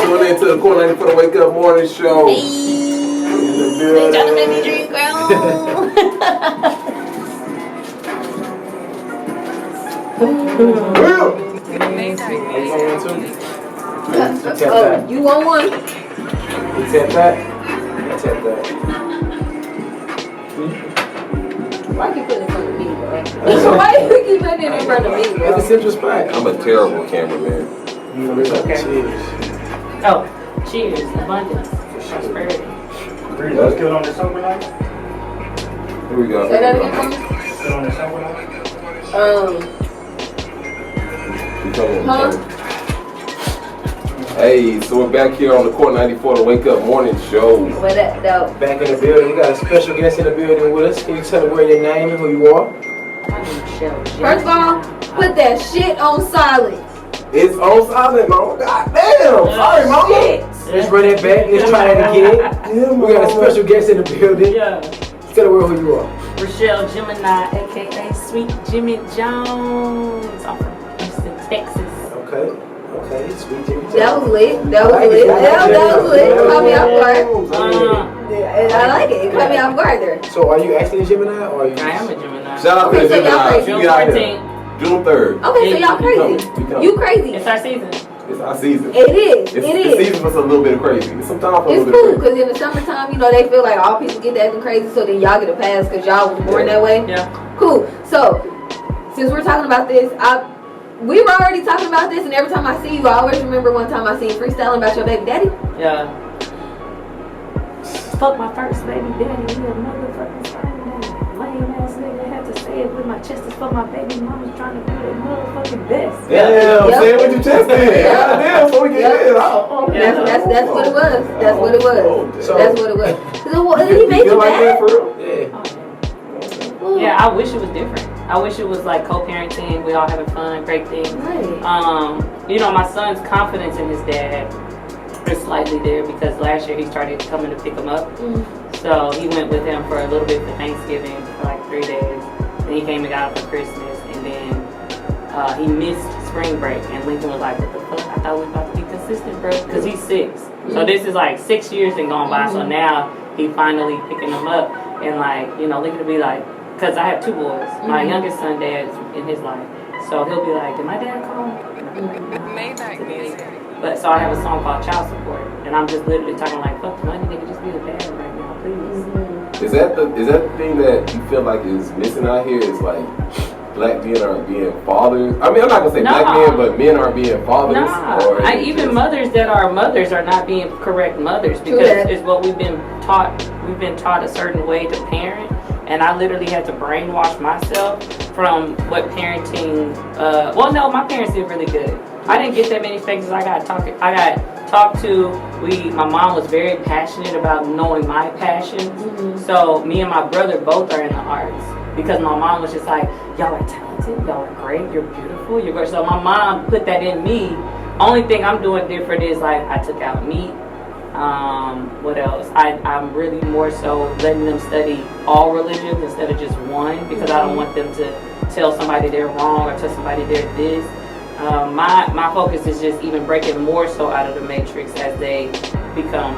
Tune in to the corner for the Wake Up Morning Show. Hey, they trying to make me drink, girl. You want one? You tap that? I tap that. Why you putting it in front of me, bro? Why do you keep putting it in front of me, bro? It's a central spot. I'm a terrible cameraman. Okay. Cheers. Oh, cheers. Abundance. Prosperity. Let's get on the sober life. Here we go. Say that again for me? Get on the sober life. Huh? Hey, so we're back here on the Court 94 to Wake Up Morning Show. What that though? Back in the building. We got a special guest in the building with us. Can you tell me where your name and who you are? First of all, put that shit on silent. It's on silent, mama. God damn. Sorry, mama. Shit. Let's run that back. Let's try that again. We got a special guest in the building. Yeah. Tell the world who you are. Richelle Gemini, aka Sweet Gemi Jones. I'm from Houston, Texas. Okay. Sweet Gemi Jones. That was lit. That was lit. That was lit. Caught me off guard. I like it. It caught me off guard there. So are you actually a Gemini or are you? I am a Gemini. Shout out to Okay, the so y'all Gemini. crazy. You get out here. June 3rd. Okay, so y'all crazy. You crazy. It's our season. It's our season. It is. It's season for a little bit of crazy. It's some time for a It's little cool bit of because in the summertime, you know, they feel like all people get to acting crazy, so then y'all get a pass because y'all was born that way. Yeah. Cool. So since we're talking about this, we were already talking about this, and every time I see you, I always remember one time I seen you freestyling about your baby daddy. Yeah. Fuck my first baby daddy, you a motherfucking sperm daddy. Lame ass nigga had to say it with my chest. It's for my baby mama's trying to be the motherfucking best. Damn, say it with your chest in. Damn, so we get in. That's what it was. That's what it was. So, That's what it was. He made feel you like that mad? for real? Yeah. Yeah, I wish it was different. I wish it was like co-parenting, we all having fun, great things. Right. You know, my son's confidence in his dad is slightly there because last year he started coming to pick him up. So he went with him for a little bit for Thanksgiving for like 3 days. Then he came and got him for Christmas, and then he missed spring break. And Lincoln was like, "What the fuck? I thought we were about to be consistent, bro." Because he's 6. So this is like 6 years and gone by. So now he finally picking him up, and like, you know, Lincoln will be like, because I have 2 boys. My youngest son dad's in his life, so he'll be like, "Did my dad call?" But so I have a song called Child Support, and I'm just literally talking like, "Fuck the money, nigga, just be the dad right now, please." Is that the thing that you feel like is missing out here? Is like black men are being fathers? I mean, I'm not gonna say black men, but men are being fathers. Nah, or even mothers that are mothers are not being correct mothers because it's what we've been taught. We've been taught a certain way to parent, and I literally had to brainwash myself from what parenting. Well, no, my parents did really good. I didn't get that many faces. I got talked to. My mom was very passionate about knowing my passions. So me and my brother both are in the arts because my mom was just like, "Y'all are talented. Y'all are great. You're beautiful. You're great." So my mom put that in me. Only thing I'm doing different is like I took out meat. What else? I'm really more so letting them study all religions instead of just one because I don't want them to tell somebody they're wrong or tell somebody they're this. My focus is just even breaking more so out of the matrix as they become,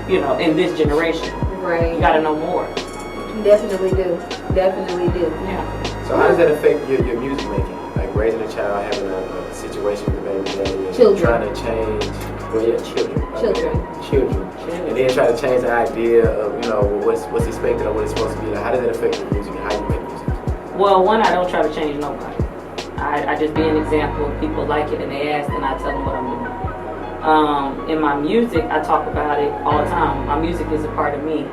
you know, in this generation. Right. You gotta know more. Definitely do. Definitely do. Yeah. So how does that affect your music making? Like raising a child, having a situation with the baby daddy, and Children. trying to change. Well, yeah, children. Children. And then try to change the idea of, you know, what's expected or what it's supposed to be. Like, how does that affect your music and how you make music? Well, one, I don't try to change nobody. I just be an example. If people like it and they ask, and I tell them what I'm doing. In my music, I talk about it all the time. My music is a part of me.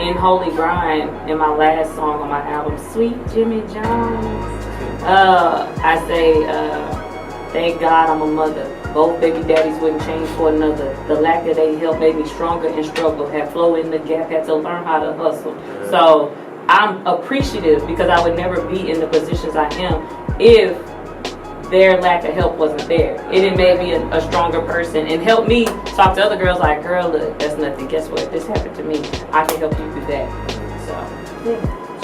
In Holy Grind, in my last song on my album, Sweet Gemi Jones, I say, thank God I'm a mother. Both baby daddies wouldn't change for another. The lack of their help made me stronger in struggle. Had flow in the gap, had to learn how to hustle. So I'm appreciative because I would never be in the positions I am if their lack of help wasn't there. It made me a stronger person and helped me talk to other girls like, "Girl, look, that's nothing. Guess what? This happened to me. I can help you do that." So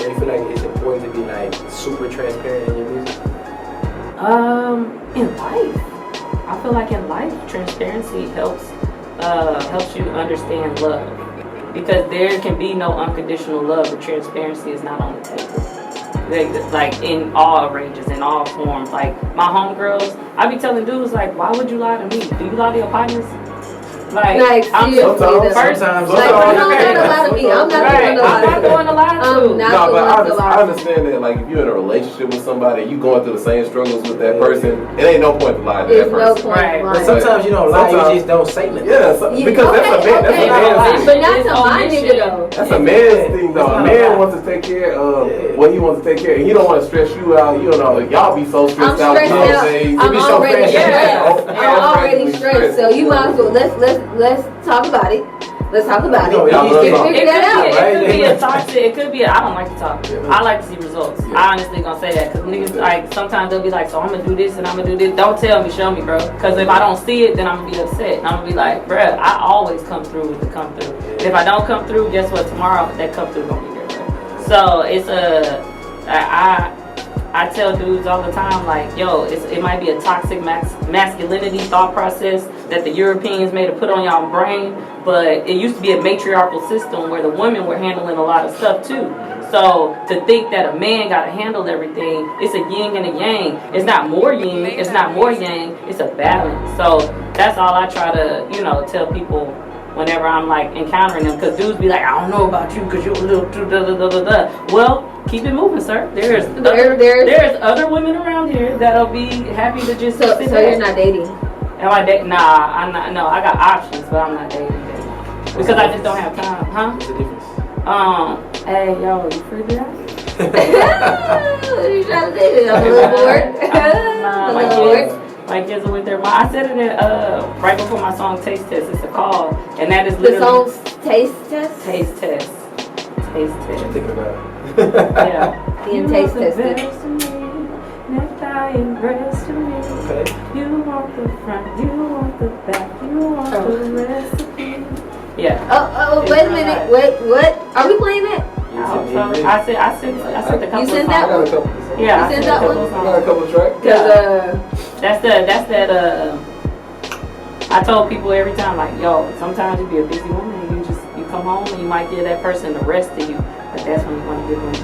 you feel like it's important to be like super transparent in your music? In life, I feel like in life, transparency helps helps you understand love. Because there can be no unconditional love if transparency is not on the table. Like in all ranges, in all forms. Like my homegirls, I be telling dudes like, why would you lie to me? Do you lie to your partners? Like I'm sometimes. Like, you don't lie to me. I'm not going to lie to. No, but I understand that. Like, if you're in a relationship with somebody, and you going through the same struggles with that person, it ain't no point to lie to that person. Right. But sometimes you don't lie. You just don't say nothing. Yeah, because that's a man. That's a man's But thing. not to my nigga though. That's a man's thing, though. A man wants to take care of what he wants to take care of. And he don't want to stress you out. You know, y'all be so stressed out. I'm already stressed. I'm already stressed. So you might as well let's talk about it. Let's talk about it. Figure that out. It could be a toxic. It could be. I don't like to talk. I like to see results. I honestly gonna say that because niggas like sometimes they'll be like, so I'm gonna do this and I'm gonna do this. Don't tell me, show me, bro. Because if I don't see it, then I'm gonna be upset. And I'm gonna be like, bruh, I always come through with the come through. And if I don't come through, guess what? Tomorrow that come through gonna be there, bro. So it's I tell dudes all the time, like, yo, it might be a toxic masculinity thought process that the Europeans made to put on y'all brain, but it used to be a matriarchal system where the women were handling a lot of stuff too. So to think that a man got to handle everything, it's a yin and a yang. It's not more yin, it's not more yang, it's a balance. So that's all I try to, tell people whenever I'm like encountering them, because dudes be like, I don't know about you because you're a little too da. Well, keep it moving, sir. There's other women around here that'll be happy to just sit So there. you're not dating? Am I dating? Nah, I'm not. No, I got options, but I'm not dating. Because I just don't have time, huh? What's the difference? Hey, yo, you free to that? You trying to date it? I'm a little bored. My kids are with their mom. I said it right before my song Taste Test. It's a call, and that is The literally song's Taste Test? Taste Test. Taste What Test. you thinking about? Yeah. Being taste tested. Okay. You want the front, you want the back, you want the recipe. Yeah. Oh, wait a minute. Wait, what? Are we playing that? I sent a couple You sent of that songs. one? Yeah, You sent that one? I got a couple of tracks. Because, That's that I told people every time, like, yo, sometimes you be a busy woman and you come home and you might give that person the rest of you, but that's when you want to give them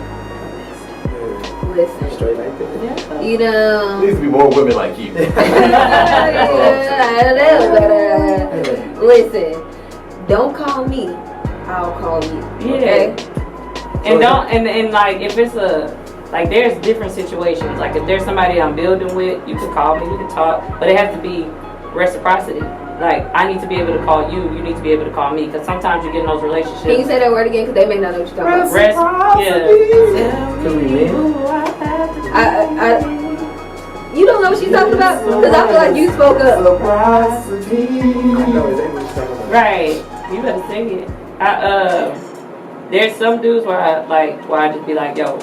listen. Straight like that. yeah. You know. Needs to be more women like you. I don't know, but listen. Don't call me. I'll call you. Okay? And like if it's there's different situations. Like if there's somebody I'm building with, you can call me, we can talk, but it has to be reciprocity. Like I need to be able to call you, you need to be able to call me, because sometimes you get in those relationships. Can you say that word again? Because they may not know what you're talking about. You don't know what she's talking about? Because I feel like you spoke up. Right. You better sing it. There's some dudes where I just be like, yo,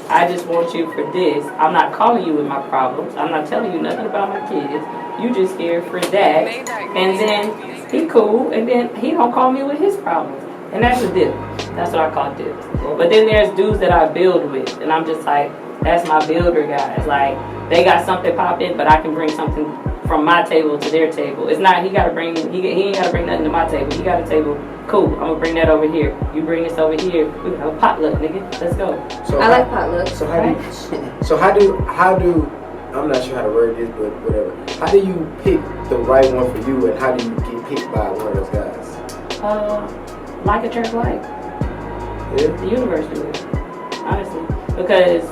I just want you for this. I'm not calling you with my problems. I'm not telling you nothing about my kids. You just here for that. And then he cool, and then he don't call me with his problems. And that's a dip. That's what I call dips. But then there's dudes that I build with, and I'm just like, that's my builder guys. Like, they got something popping, but I can bring something from my table to their table. It's not, he ain't gotta bring nothing to my table. He got a table. Cool, I'm gonna bring that over here. You bring this over here. We can have a potluck, nigga. Let's go. So I like potluck. So how do I'm not sure how to word this, but whatever. How do you pick the right one for you, and how do you get picked by one of those guys? Like a church like. Yeah. The universe do it. Honestly. Because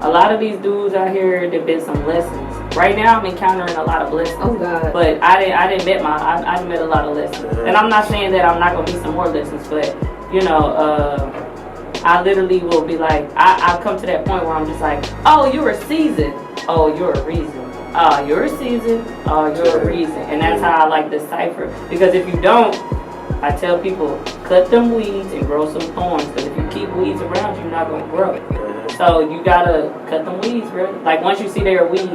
a lot of these dudes out here, there've been some lessons. Right now I'm encountering a lot of lessons. Oh God. But I didn't met a lot of lessons. And I'm not saying that I'm not gonna meet some more lessons, but I literally will be like, I've come to that point where I'm just like, oh, you're a season. Oh, you're a reason. Oh, you're a season. Oh, you're a reason. And that's how I like decipher. Because if you don't, I tell people, cut them weeds and grow some thorns. Because if you keep weeds around, you're not going to grow. So you got to cut them weeds, bro. Like once you see they're a weed,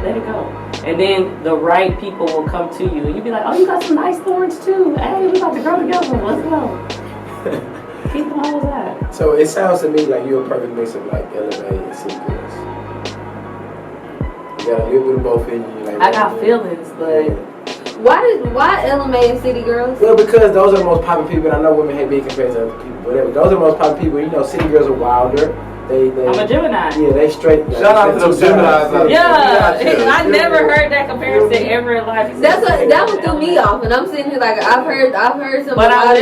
let it go. And then the right people will come to you. And you'll be like, oh, you got some nice thorns too. Hey, we about to grow together. Let's go. Keep them hoes out. So it sounds to me like you're a perfect mix of like LMA and secrets. You got a little bit of both in you. Like, I got feelings, but Why LMA and City Girls? Well, because those are the most popular people. And I know women hate being compared to other people, whatever. Those are the most popular people. You know, City Girls are wilder. They I'm a Gemini. Yeah, they straight. Shout out to those Geminis. Yeah, I never heard that comparison ever in life. That one threw me off, and I'm sitting here like I've heard some. But I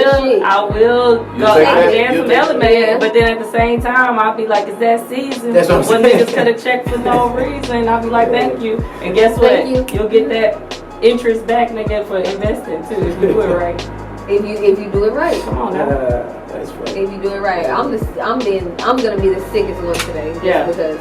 will go. I take dance some that? element, but then at the same time, I'll be like, "It's that season." That's what I'm when saying. niggas could have checked for no reason, I'll be like, "Thank you." And guess what? Thank you. You'll get that interest back, nigga, for investing too if you do it right. If you do it right. Come on now. That's funny. If you do it right, I'm gonna be the sickest one today. Just Yeah. because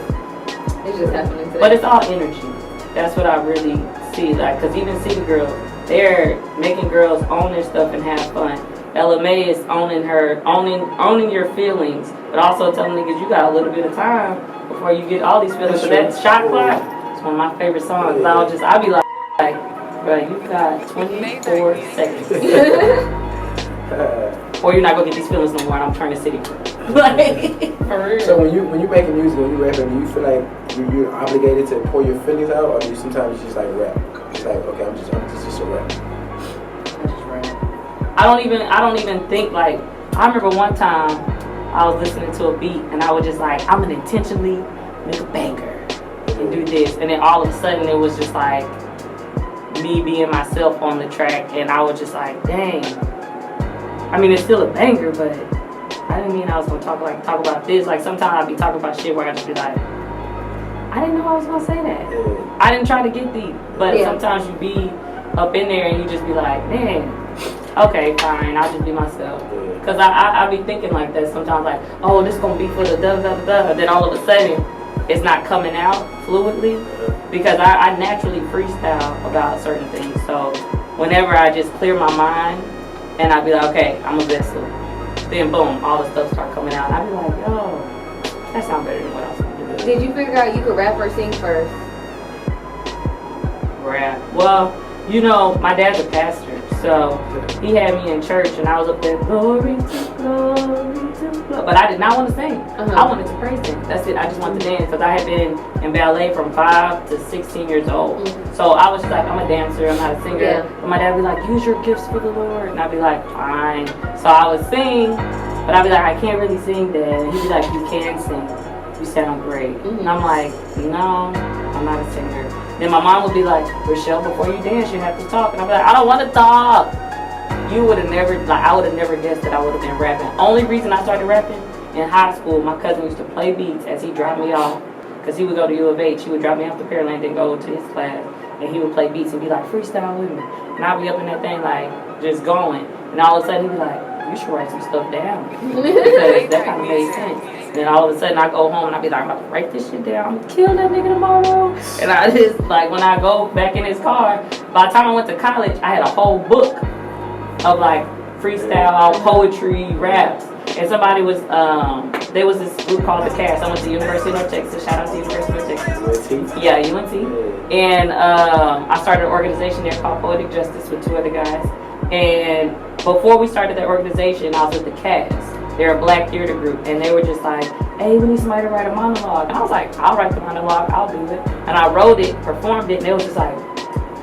it's just happening today. But it's all energy. That's what I really see. Like, cause even City Girls, they're making girls own their stuff and have fun. LMA is owning your feelings, but also telling niggas you got a little bit of time before you get all these feelings. So that shot clock is one of my favorite songs. I'll be like, bro, you got 24 seconds. Or you're not gonna get these feelings no more, and I'm trying to City Girl. Like, for real. So when you making music, when you rapping, do you feel like you're obligated to pour your feelings out, or do you sometimes just like rap? It's like, okay, I'm just a rap. I don't even think like. I remember one time I was listening to a beat and I was just like, I'm gonna intentionally make a banger and do this, and then all of a sudden it was just like me being myself on the track, and I was just like, dang. I mean, it's still a banger, but I didn't mean I was gonna talk about this. Like sometimes I'd be talking about shit where I just be like, I didn't know I was gonna say that. I didn't try to get deep, but sometimes you be up in there and you just be like, man, okay, fine, I'll just be myself. Cause I be thinking like that sometimes, like, oh, this gonna be for the da da da da. Then all of a sudden, it's not coming out fluidly because I naturally freestyle about certain things. So whenever I just clear my mind and I be like, okay, I'm a vessel. Then boom, all the stuff start coming out. And I be like, yo, that sounds better than what I was gonna do. Did you figure out you could rap or sing first? Rap. Well, you know, my dad's a pastor, so he had me in church, and I was up there, glory to glory to glory. But I did not want to sing. I wanted to praise him. That's it. I just wanted to dance because I had been in ballet from 5 to 16 years old. So I was just like, I'm a dancer, I'm not a singer. Yeah. But my dad would be like, use your gifts for the Lord. And I'd be like, fine. So I would sing, but I'd be like, I can't really sing, Dad. And he'd be like, you can sing. You sound great. And I'm like, no, I'm not a singer. Then my mom would be like, Richelle, before you dance, you have to talk. And I'd be like, I don't want to talk. You would have never, like, I would have never guessed that I would have been rapping. Only reason I started rapping, in high school, my cousin used to play beats as he dropped me off. Because he would go to U of H. He would drop me off to Pearland and go to his class. And he would play beats and be like, freestyle with me. And I'd be up in that thing, like, just going. And all of a sudden, he'd be like, you should write some stuff down. Because that kind of made sense. Then all of a sudden I go home and I be like, I'm about to write this shit down. I'm gonna kill that nigga tomorrow. And I just, like, when I go back in his car, by the time I went to college, I had a whole book of like freestyle, poetry, raps. And somebody was, there was this group called The Cast. I went to the University of North Texas. Shout out to the University of North Texas. UNT? Yeah, UNT. And I started an organization there called Poetic Justice with 2 other guys. And before we started that organization, I was with The Cast. They're a black theater group, and they were just like, hey, we need somebody to write a monologue. And I was like, I'll write the monologue, I'll do it. And I wrote it, performed it, and they was just like,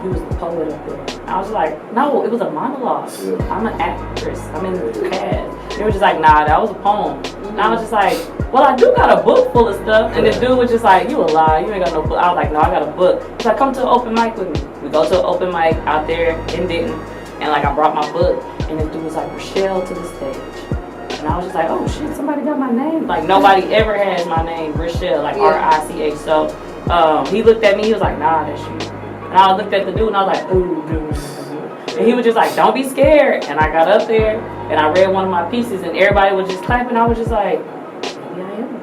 you was the poet up there. And I was like, no, it was a monologue. I'm an actress, I'm in the cast. They were just like, nah, that was a poem. And I was just like, well, I do got a book full of stuff. And the dude was just like, you a lie, you ain't got no book. I was like, no, I got a book. He's like, come to an open mic with me. We go to an open mic out there in Denton, and like I brought my book, and this dude was like, Richelle to the stage. And I was just like, oh shit, somebody got my name. Like nobody ever has my name, Richelle, like R-I-C-H. So he looked at me, he was like, nah, that's you. And I looked at the dude and I was like, ooh, dude. And he was just like, don't be scared. And I got up there and I read one of my pieces and everybody was just clapping. I was just like, maybe I am.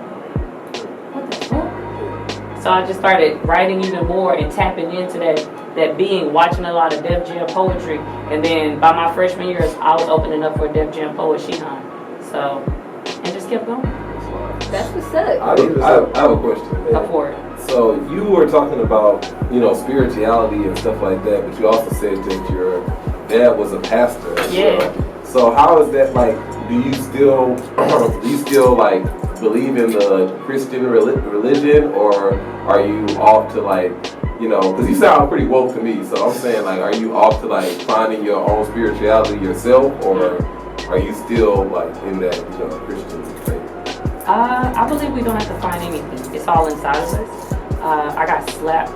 What the fuck? So I just started writing even more and tapping into that being, watching a lot of Def Jam poetry. And then by my freshman year, I was opening up for Def Jam Poet Sheehan. So, and just kept going. That's what's up. I have a question. Go for it. So you were talking about, you know, spirituality and stuff like that, but you also said that your dad was a pastor. Yeah. So how is that, like, do you still like believe in the Christian religion, or are you off to like you know, because you sound pretty woke to me. So I'm saying, like, are you off to like finding your own spirituality yourself, or are you still like in that, you know, Christian faith? I believe we don't have to find anything. It's all inside of us. I got slapped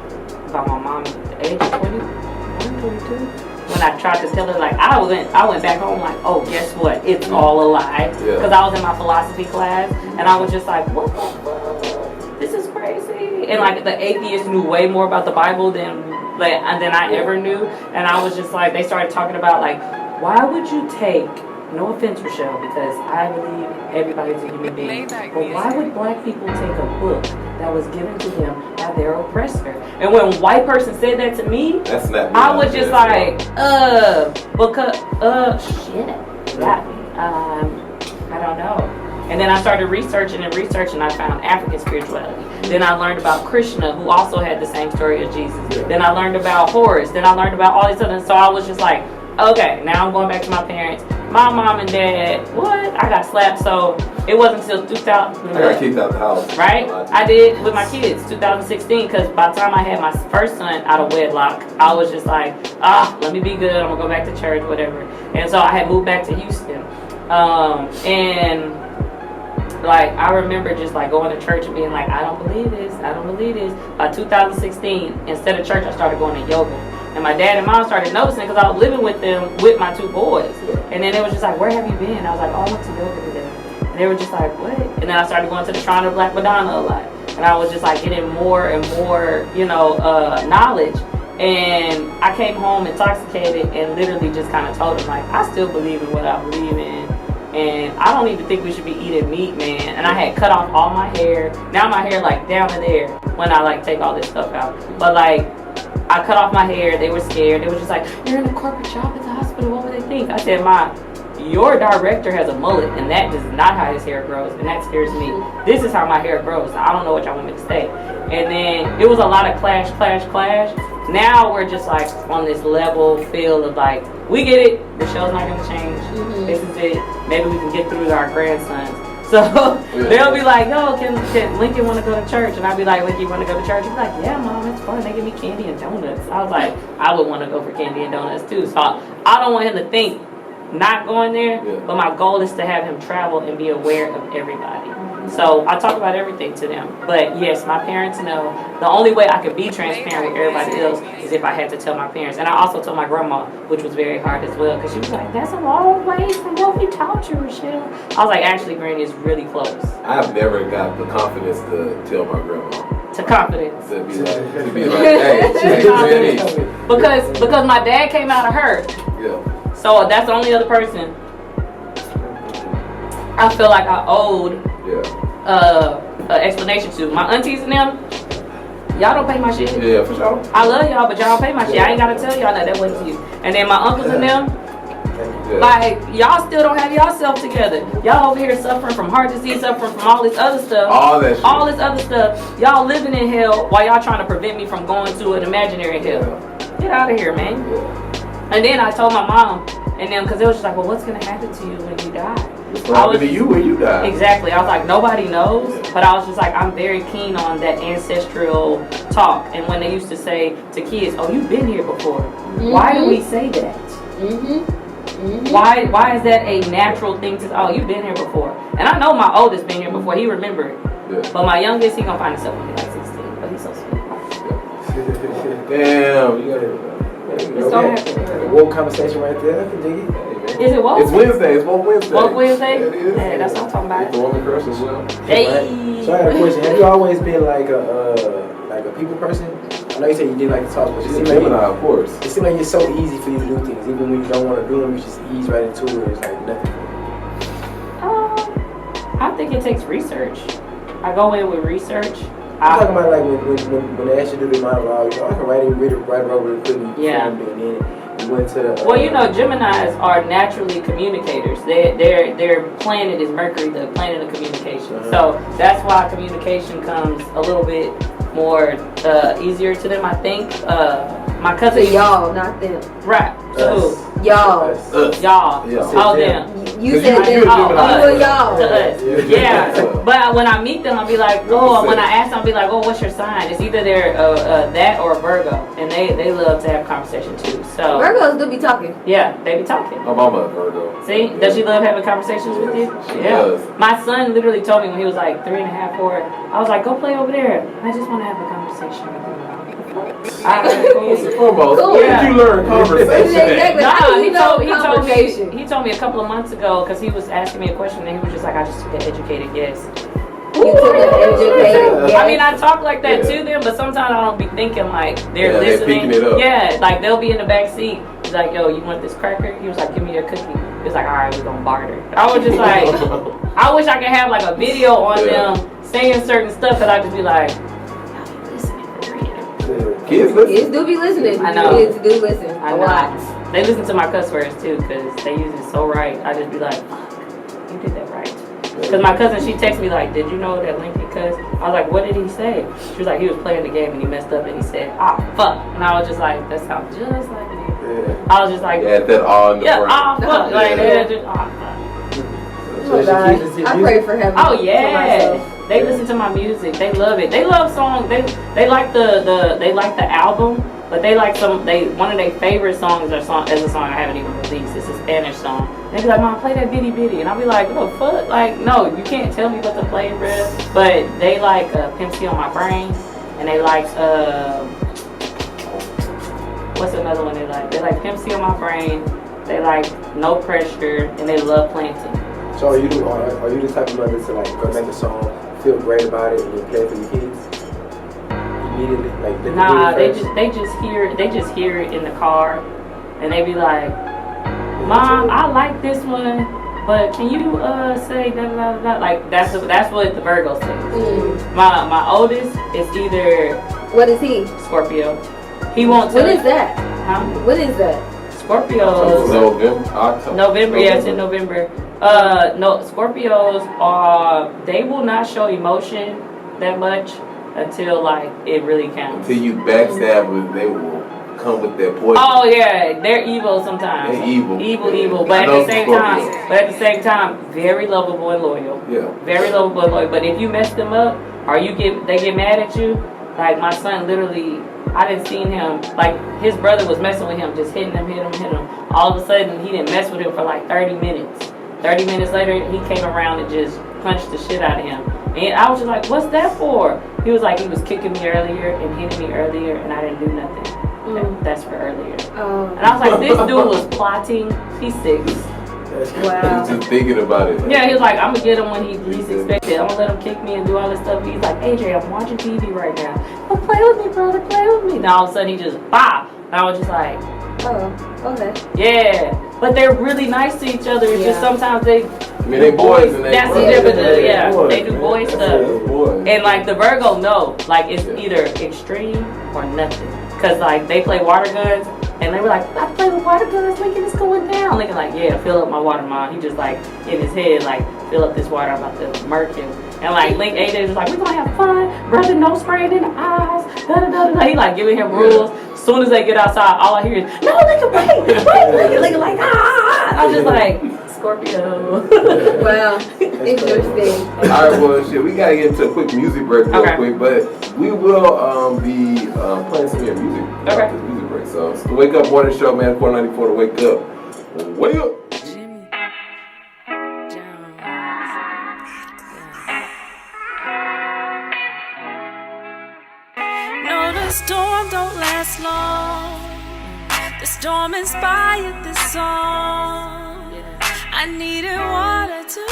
by my mom at the age of 22. When I tried to tell her, like, I went back home like, oh, guess what? It's all a lie. Because I was in my philosophy class, and I was just like, what the fuck? This is crazy. And like the atheists knew way more about the Bible than I ever knew. And I was just like, they started talking about like, why would you take, no offense, Richelle, because I believe everybody's a human being, but why would black people take a book that was given to them by their oppressor? And when a white person said that to me, I was just like, because, shit, got me. I don't know. And then I started researching, and I found African spirituality. Then I learned about Krishna, who also had the same story as Jesus. Then I learned about Horus. Then I learned about all these other. So I was just like, okay, now I'm going back to my parents. My mom and dad, what? I got slapped, so it wasn't until 2000. I got kicked out the house. Right? I did with my kids, 2016, because by the time I had my first son out of wedlock, I was just like, let me be good. I'm going to go back to church, whatever. And so I had moved back to Houston. And like, I remember just like going to church and being like, I don't believe this. By 2016, instead of church, I started going to yoga. And my dad and mom started noticing because I was living with them with my 2 boys. And then they was just like, where have you been? I was like, oh, I went to yoga today. And they were just like, what? And then I started going to the Shrine of Black Madonna a lot. And I was just like getting more and more, you know, knowledge. And I came home intoxicated and literally just kind of told them, like, I still believe in what I believe in. And I don't even think we should be eating meat, man. And I had cut off all my hair. Now my hair like down to there when I like take all this stuff out. But like, I cut off my hair. They were scared. They were just like, you're in a corporate job at the hospital. What would they think? I said, your director has a mullet, and that is not how his hair grows, and that scares me. This is how my hair grows. I don't know what y'all want me to say. And then it was a lot of clash. Now we're just like on this level feel of like, we get it. The show's not gonna change. This is it. Maybe we can get through to our grandsons. So they'll be like, yo, can Lincoln want to go to church? And I'll be like, Lincoln, you want to go to church? He'll be like, yeah, Mom, it's fun. They give me candy and donuts. I was like, I would want to go for candy and donuts too. So I don't want him to think not going there, but my goal is to have him travel and be aware of everybody. So I talk about everything to them. But yes, my parents know. The only way I could be transparent with everybody else is if I had to tell my parents. And I also told my grandma, which was very hard as well, because she was like, that's a long way from what we taught you, Richelle. I was like, actually, Granny is really close. I have never got the confidence to tell my grandma. To confidence. To be like, hey, Granny. Because my dad came out of her. Yeah. So that's the only other person I feel like I owed explanation to. My aunties and them, y'all don't pay my shit. Yeah, for sure. I love y'all, but y'all don't pay my shit. I ain't gotta tell y'all that wasn't you. And then my uncles and them, like, y'all still don't have y'allself together. Y'all over here suffering from heart disease, suffering from all this other stuff. All that shit. All this other stuff. Y'all living in hell while y'all trying to prevent me from going to an imaginary hell. Get out of here, man. And then I told my mom and them, because they was just like, well, what's going to happen to you when you die? What's going to happen to you when you die? Exactly. I was like, nobody knows. But I was just like, I'm very keen on that ancestral talk. And when they used to say to kids, oh, you've been here before. Why do we say that? Why is that a natural thing to say? Oh, you've been here before. And I know my oldest been here before. He remembered. But my youngest, he going to find himself when he's like 16. But he's so sweet. Damn. You got it. It's so happy. Woke conversation right there. I can dig it. Is it woke? It's Wednesday. It's Woke Wednesday. Woke Wednesday? Yeah, it is. Yeah, that's what I'm talking about. It's the woman crush as well. Hey. So I got a question. Have you always been like a people person? I know you said you didn't like to talk, but it seems like Gemini, of course. It seems like it's so easy for you to do things, even when you don't want to do them. You just ease right into it. It's like nothing. I think it takes research. I go in with research. I'm talking about like when they asked you to do the monologue, you know, I can write it over the equipment. Yeah. And then you went to the. Well, you know, Geminis are naturally communicators. Their planet is Mercury, the planet of communication. So that's why communication comes a little bit more easier to them, I think. My cousin. So y'all, not them. Right. So Y'all. y'all. Yeah. All them. You said that. You and y'all. To us. Yeah. But when I meet them, I'll be like, oh, when I ask them, I'll be like, oh, what's your sign? It's either they're that or a Virgo. And they love to have conversation too. So Virgos do be talking. Yeah, they be talking. My mama a Virgo. See? Does she love having conversations with you? She does. My son literally told me when he was like 3.5, 4, I was like, go play over there. I just want to have a conversation with you. First and foremost, Cool. where did you learn conversation? Exactly. How do you know conversation? He told me a couple of months ago because he was asking me a question and he was just like, I just took an educated guess. You took an educated guess. I mean, I talk like that to them, but sometimes I don't be thinking like they're listening. They're picking it up. Yeah, like they'll be in the back seat. He's like, yo, you want this cracker? He was like, give me your cookie. He was like, all right, we're gonna barter. I was just like, I wish I could have like a video on them saying certain stuff that I could be like, Kids listen. Kids do be listening. I know. Kids do listen I a know. lot. They listen to my cuss words too because they use it so right. I just be like, fuck, you did that right. Because my cousin, she texted me like, did you know that Lincoln cuss? I was like, what did he say? She was like, he was playing the game and he messed up and he said, fuck. And I was just like, that sounds just like me. I was just like, that all in the brain. fuck. Like, just, fuck. Oh God, I pray for heaven. Oh yeah, they listen to my music. They love it. They love songs. They like they like the album, but they like one of their favorite songs is a song I haven't even released. It's a Spanish song. They be like, Mom, play that bitty bitty, and I'll be like, what the fuck? Like, no, you can't tell me what to play, bruh. But they like Pimp C on My Brain, and they like what's another one they like? They like Pimp C on My Brain. They like No Pressure, and they love Planting. So are you the type of mother to like go make a song, feel great about it, and then play it for your kids immediately? Like nah, they just hear it in the car, and they be like, Mom, I like this one, but can you say da da da da? Like that's what the Virgo says. My oldest is either What is he? Scorpio. He won't tell. What is that? Huh? What is that? Scorpios. November. Yeah, it's in November. No, Scorpios they will not show emotion that much until like it really counts. Until you backstab with, they will come with their poison. Oh yeah, they're evil sometimes. They're evil. Evil. But at the same time, very lovable and loyal. Yeah. Very lovable and loyal. But if you mess them up or they get mad at you, like my son literally, I didn't seen him, like his brother was messing with him, just hitting him. All of a sudden, he didn't mess with him for like 30 minutes. 30 minutes later, he came around and just punched the shit out of him. And I was just like, what's that for? He was like, he was kicking me earlier and hitting me earlier, and I didn't do nothing. That's for earlier. And I was like, this dude was plotting. He's 6. Wow. Just thinking about it. Like, yeah, he was like, I'm going to get him when he least expected. I'm going to let him kick me and do all this stuff. He's like, AJ, I'm watching TV right now. Oh, play with me, brother, play with me. Now all of a sudden, he just, bop. And I was just like, oh, okay. Yeah. But they're really nice to each other. It's just sometimes they boys and that's the difference. They do boy stuff. And like the Virgo, no. Like it's either extreme or nothing. Cause like they play water guns and they were like, I play with water guns, Lincoln is going down. Lincoln like, yeah, fill up my water, Mom. He just like in his head, like, fill up this water, I'm about to murk him. And like Link AJ was like, we're gonna have fun, brother, no spraying in the eyes. He like giving him rules. As soon as they get outside, all I hear is, no, Lincoln, wait, Lincoln like, I was just like, Scorpio. Wow, interesting. Alright, well, shit, we gotta get into a quick music break real quick, but we will be playing some of your music after the music break. So it's the Wake Up Morning Show, man, 494 to Wake Up. Wake up! No, the storm don't last long. The storm inspired this song. I needed water to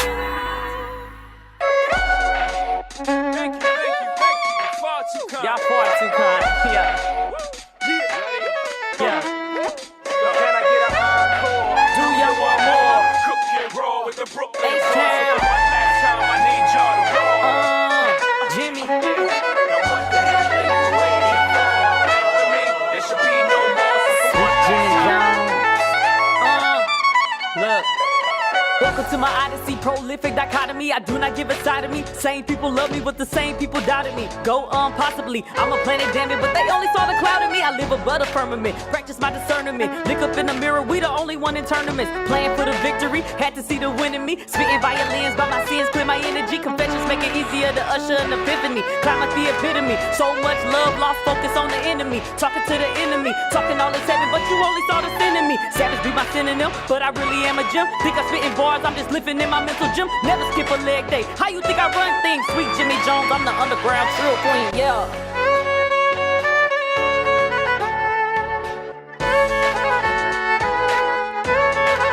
Thank you. Far too kind. Y'all far too kind. Yeah. Can I get an encore? Do ya want more? Cook and roll with the Brooklyn H-Town. Boys. One last time, I need y'all to roll. Jimmy. Now what the hell are you waiting for? There should be no more. Sweet Gemi Jones. Look. Welcome to my odyssey, prolific dichotomy. I do not give a side of me. Same people love me, but the same people doubted me. Go possibly. I'm a planet, damn it, but they only saw the cloud in me. I live above the firmament, practice my discernment. Look up in the mirror, we the only one in tournaments. Playing for the victory. Had to see the win in me. Spitting violins by my sins, clear my energy. Confessions make it easier to usher an epiphany. Climb at the epitome. So much love, lost focus on the enemy. Talking to the enemy, talking all this heaven, but you only saw the sin in me. Savage be my synonym, but I really am a gem. Think I'm spitting bars, I'm just living in my mental gym. Never skip a leg day. How you think I run things? Sweet Gemi Jones, I'm the underground trill queen, yeah.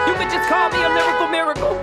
You could just call me a lyrical miracle.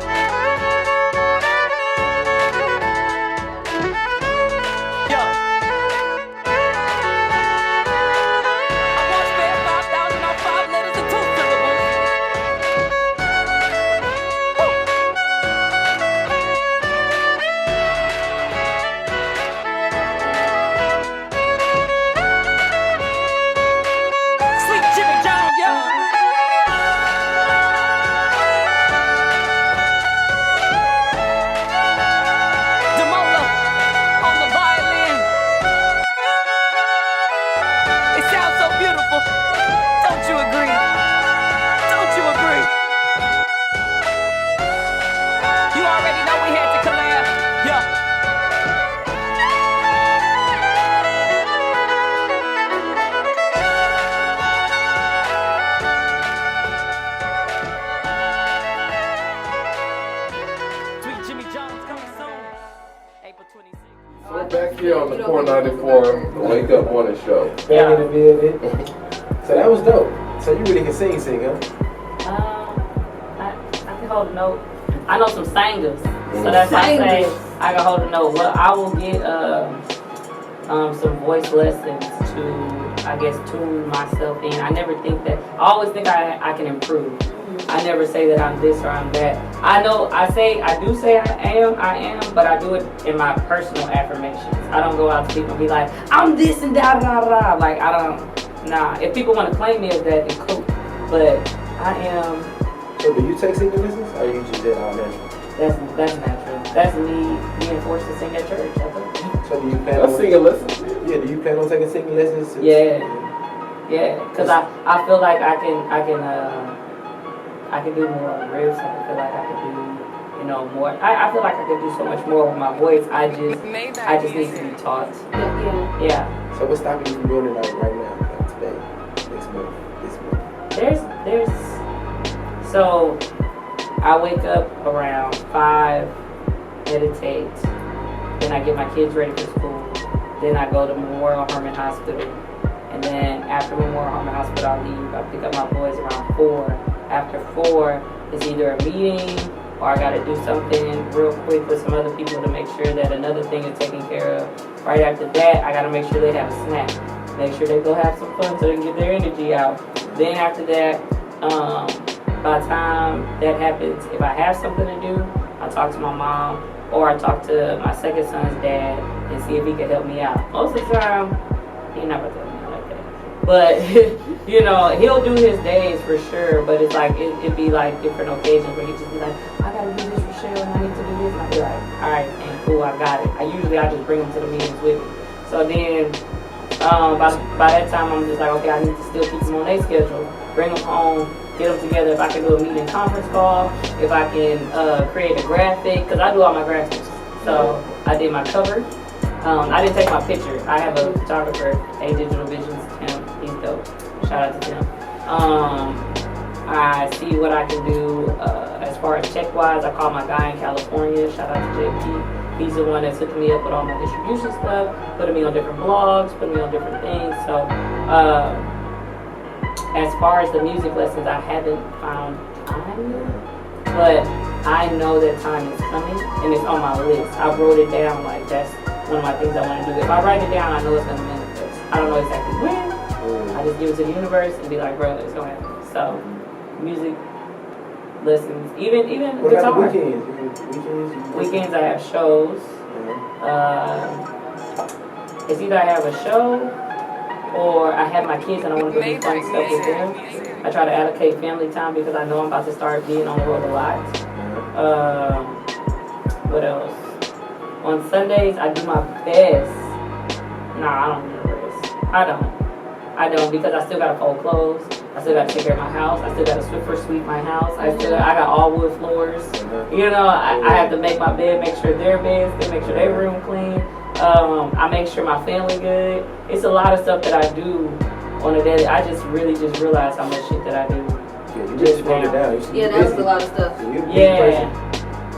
We're back here on the 494 Wake Up Morning Show. Back in the building. So that was dope. So you really can sing, huh? I can hold a note. I know some singers, so that's why I say I can hold a note. Well, I will get some voice lessons to, I guess, tune myself in. I never think that. I always think I can improve. I never say that I'm this or I'm that. I know I do say I am, but I do it in my personal affirmations. I don't go out to people and be like, I'm this and da da da da. Like, I don't, nah. If people want to claim me as that, then cool. But I am. So do you take singing lessons, or you just did all natural? That's natural. That's me being forced to sing at church. So do you plan on singing lessons? Yeah, do you plan on taking singing lessons? Yeah. Because I feel like I can do more riffs. I feel like I can do, more. I feel like I can do so much more with my voice. I just need to be taught. Yeah. So what's stopping you from doing it right now, like today, this month? So I wake up around 5, meditate, then I get my kids ready for school, then I go to Memorial Hermann Hospital, and then after Memorial Hermann Hospital I leave. I pick up my boys around 4. After 4, it's either a meeting or I gotta do something real quick with some other people to make sure that another thing is taken care of. Right after that, I gotta make sure they have a snack. Make sure they go have some fun so they can get their energy out. Then after that, by the time that happens, if I have something to do, I talk to my mom or I talk to my second son's dad and see if he can help me out. Most of the time, he's not gonna help me out like that. But, he'll do his days for sure, but it's like, it'd be like different occasions where he'd just be like, I gotta do this, Richelle, and I need to do this. And I'd be like, alright, and cool, I got it. I just bring them to the meetings with me. So then, by that time, I'm just like, okay, I need to still keep them on their schedule, bring them home, get them together. If I can do a meeting conference call, if I can create a graphic, because I do all my graphics. So I did my cover. I didn't take my picture. I have a photographer, A Digital Visions, Tim. He's dope. Shout out to Tim. I see what I can do as far as check-wise. I call my guy in California. Shout out to JP. He's the one that's hooking me up with all my distribution stuff, putting me on different blogs, putting me on different things. So as far as the music lessons, I haven't found time yet, but I know that time is coming and it's on my list. I wrote it down, like that's one of my things I want to do. If I write it down, I know it's going to manifest. I don't know exactly when. I just give it to the universe and be like, bro, it's going to happen. So, music lessons, even what guitar. What about Weekends I have shows. It's either I have a show or I have my kids and I want to go do fun stuff with them. I try to allocate family time because I know I'm about to start being on the road a lot. What else? On Sundays, I do my best. Nah, I don't do the rest. I don't because I still gotta fold clothes. I still got to take care of my house. I still got to Swiffer sweep my house. I got all wood floors. You know, I have to make my bed, make sure their beds, make sure their room clean. I make sure my family good. It's a lot of stuff that I do on a daily. I just really realized how much shit that I do. Yeah, you just wrote it down. That was a lot of stuff.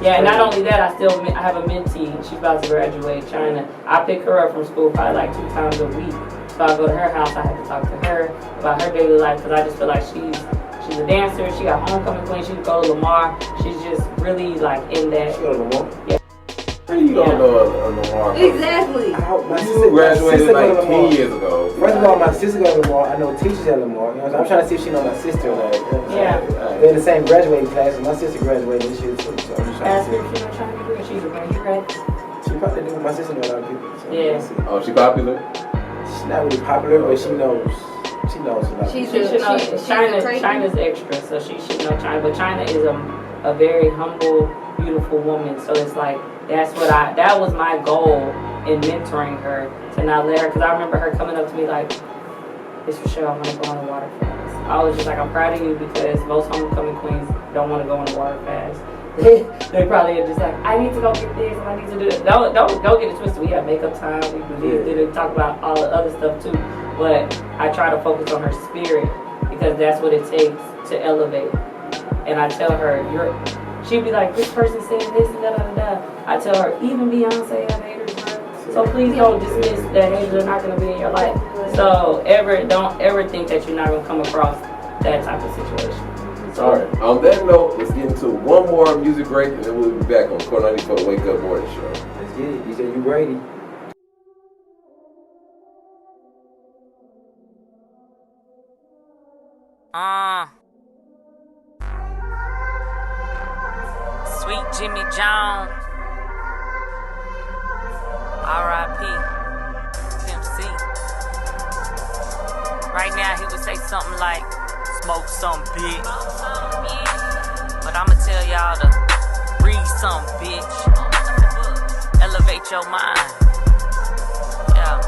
Yeah, and not only that, I have a mentee. She's about to graduate, China. I pick her up from school probably like 2 times a week. So I go to her house. I have to talk to her about her daily life because I just feel like she's a dancer. She got homecoming queen. She go to Lamar. She's just really like in that. She go to Lamar? Yeah. How you don't know Lamar? Exactly. My sister graduated like 10 years ago. First of all, my sister go to Lamar. I know teachers at Lamar. You know, I'm trying to see if she know my sister. Like, they're in the same graduating class, and my sister graduated this year too. So I'm just trying to see. Ask her if she's trying to do it. She's a graduate. She probably do. My sister know a lot of people. So yeah. Oh, she popular? She's not really popular, but she knows. She knows a lot. China's extra, so she should know China. But China is a very humble, beautiful woman. So it's like that was my goal in mentoring her, to not let her, because I remember her coming up to me like, "It's Richelle, I want to go on a water fast." I was just like, "I'm proud of you," because most homecoming queens don't want to go on a water fast. They probably are just like, "I need to go get this and I need to do that." Don't get it twisted. We have makeup time. We talk about all the other stuff too. But I try to focus on her spirit because that's what it takes to elevate. And I tell her, she'd be like, "This person saying this and da. I tell her, even Beyonce have haters, bro. So please don't dismiss that haters are not going to be in your life. So don't ever think that you're not going to come across that type of situation." So, all right. On that note, let's get into one more music break, and then we'll be back on Core 94 the Wake Up Morning Show. Let's get it. You said you ready. Sweet Gemi Jones, R.I.P. Pimp C. Right now he would say something like, "Smoke some, bitch." But I'ma tell y'all to read some, bitch. Elevate your mind. Yeah.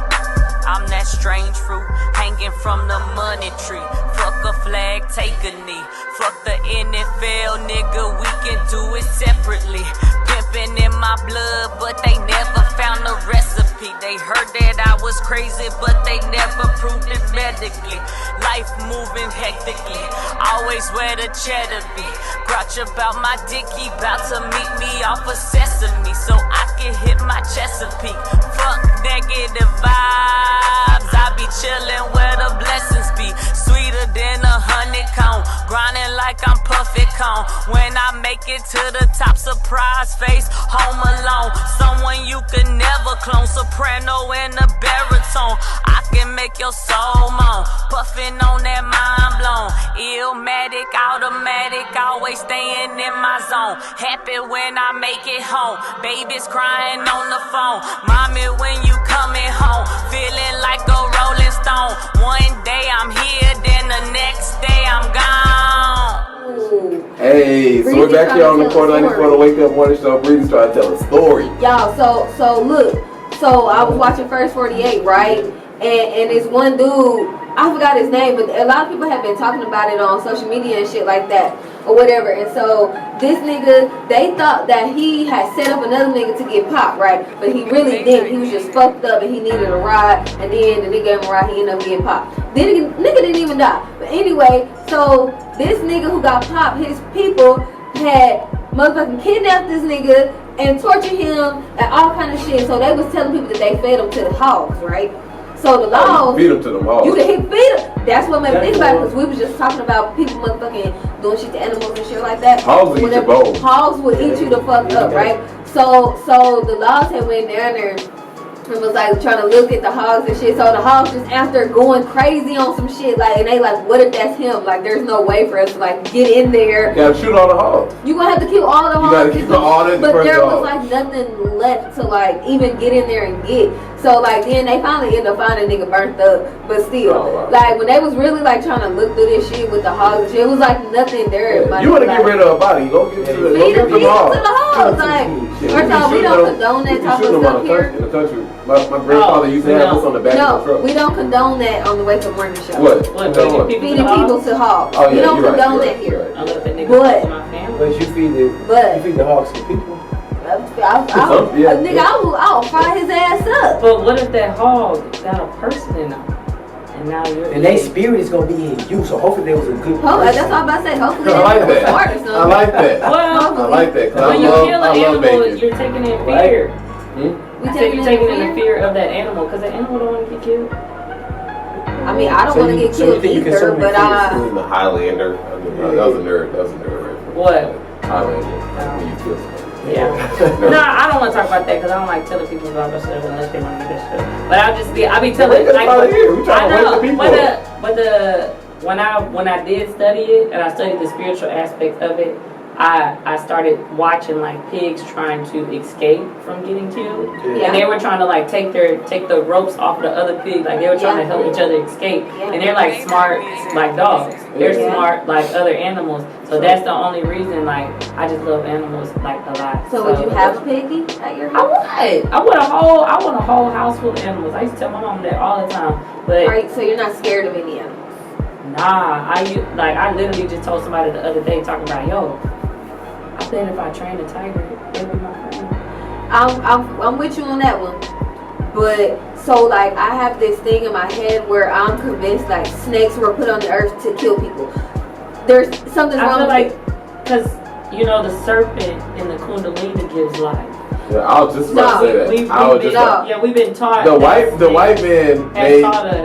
I'm that strange fruit hanging from the money tree. Fuck a flag, take a knee. Fuck the NFL, nigga, we can do it separately. Pimpin' in my blood, but they never found a recipe. They heard that I was crazy, but they never proved it medically. Life moving hectically, always where the cheddar be. Grouch about my dicky, bout to meet me off of Sesame, so I can hit my Chesapeake. Fuck negative vibes, I be chillin' where the blessings be. Sweeter than a honeycomb, grinding like I'm Puffy Cone. When I make it to the top, surprise face, home alone. Someone you could never clone, soprano and a baritone. I can make your soul moan, puffin' on that mind blown. Illmatic, automatic, always staying in my zone. Happy when I make it home, babies crying on the phone. Mommy, when you coming home, feeling like a rolling stone. One day I'm here, then the next day I'm gone. Hey, so we're back here on the Core 94 the Wake Up Morning Show. Breezy's trying to tell a story. Y'all, so look, so I was watching First 48, right? And this one dude, I forgot his name, but a lot of people have been talking about it on social media and shit like that, or whatever. And so this nigga, they thought that he had set up another nigga to get popped, right? But he really didn't. He was just fucked up and he needed a ride. And then the nigga gave him a ride, he ended up getting popped. Then the nigga didn't even die. But anyway, so this nigga who got popped, his people had motherfucking kidnapped this nigga and tortured him and all kind of shit. So they was telling people that they fed him to the hogs, right? So the law, feed them to them hogs. You can feed them. That's what made me think about it, because we was just talking about people motherfucking doing shit to animals and shit like that. Hogs will eat your bones. Hogs will eat you the fuck up, right? So the laws had went down there and was like trying to look at the hogs and shit. So the hogs just after going crazy on some shit, like, and they like, what if that's him? Like, there's no way for us to like get in there. You gotta shoot all the hogs. You gonna have to kill all the hogs. You gotta kill all the But there was like nothing left to like even get in there and get. So like then they finally ended up finding a nigga burnt up, but still, like when they was really like trying to look through this shit with the hogs and shit, it was like nothing there. Yeah. You wanna get rid of a body? Go get to the hogs. Like, first of all, we don't condone that type of stuff here. In the country. My grandfather used to have this on the back of the truck. We don't condone that on the Wake Up Morning Show. What? Feeding people to hogs. Oh, yeah, we don't condone that here. But you feed the hogs to people. Nigga, I'll fry his ass up. But what if that hog got a person in them? And now you're. And their spirit is gonna be in you, so hopefully there was a good person. That's all I'm about to say. Hopefully I like that. Smart or something. I like that. Well, I like that. When you kill an animal, you're taking in fear. You're taking in the fear of that animal because the animal don't want to get killed. I mean, I don't want to get killed either, but the Highlander. That was a nerd. Right? What? Highlander. When you kill somebody. Yeah. No, I don't want to talk about that because I don't like telling people about that stuff unless they want to get that stuff. But I be telling like I know. But when I did study it and I studied the spiritual aspect of it, I started watching like pigs trying to escape from getting killed, and they were trying to like take the ropes off the other pig, like they were trying to help each other escape, and they're like smart like dogs, they're smart like other animals, so that's the only reason like I just love animals like a lot. So would you have a piggy at your house? I want a whole house full of animals. I used to tell my mom that all the time, but so you're not scared of any animals? Nah, I literally just told somebody the other day talking about I bet if I trained a tiger, they'd be my friend. I'm with you on that one. But so like I have this thing in my head where I'm convinced like snakes were put on the earth to kill people. There's something wrong with it. Because the serpent in the Kundalini gives life. Yeah, I was just about to say that. We've been taught. The white man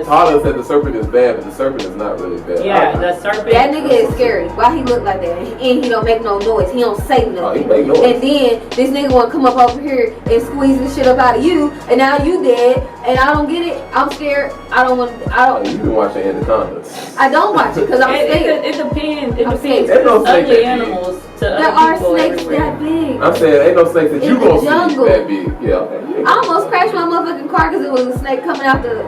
taught us that the serpent is bad, but the serpent is not really bad. Yeah, the serpent. That nigga is scary. Why he look like that? And he don't make no noise. He don't say nothing. Oh, he make noise. And then this nigga want to come up over here and squeeze the shit up out of you, and now you dead. And I don't get it. I'm scared. I don't want. You been watching Anacondas. I don't watch it because I'm scared. It depends. It depends. Ain't no snake Ugly that animals big. to There are snakes that big. I'm saying ain't no snakes that you gonna see that big. Yeah. I almost crashed my motherfucking car because it was a snake coming out the